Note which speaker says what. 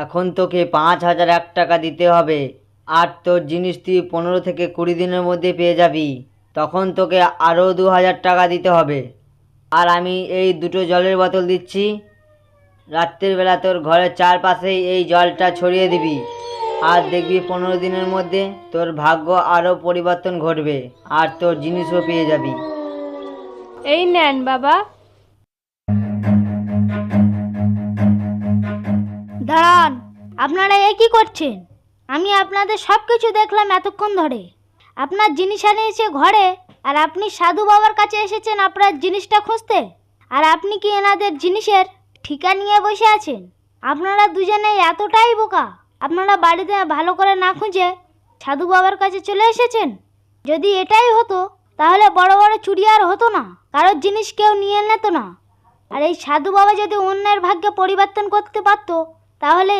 Speaker 1: এখন তোকে 5,001 টাকা দিতে হবে, আর তোর জিনিস তুই 15 থেকে 20 দিনের মধ্যে পেয়ে যাবি। তখন তোকে আরও 2,000 টাকা দিতে হবে। আর আমি এই 2টো জলের বোতল দিচ্ছি, রাত্রির বেলা তোর ঘরের চারপাশেই এই জলটা ছড়িয়ে দিবি, আর দেখবি 15 দিনের মধ্যে তোর ভাগ্য আরও পরিবর্তন ঘটবে, আর তোর জিনিসও পেয়ে যাবি।
Speaker 2: এই নেন বাবা।
Speaker 3: দাঁড়ান, আপনারা এ কি করছেন? আমি আপনাদের সব কিছু দেখলাম এতক্ষণ ধরে। আপনার জিনিস এনেছে ঘরে, আর আপনি সাধু বাবার কাছে এসেছেন আপনার জিনিসটা খুঁজতে। আর আপনি কি এনাদের জিনিসের ঠিকা নিয়ে বসে আছেন? আপনারা দুজনেই এতটাই বোকা, আপনারা বাড়িতে ভালো করে না খুঁজে সাধু বাবার কাছে চলে এসেছেন। যদি এটাই হতো তাহলে বড় বড় চুরি আর হতো না, কারোর জিনিস কেউ নিয়ে নিত না। আর এই সাধু বাবা যদি অন্যের ভাগ্যে পরিবর্তন করতে পারতো তাহলে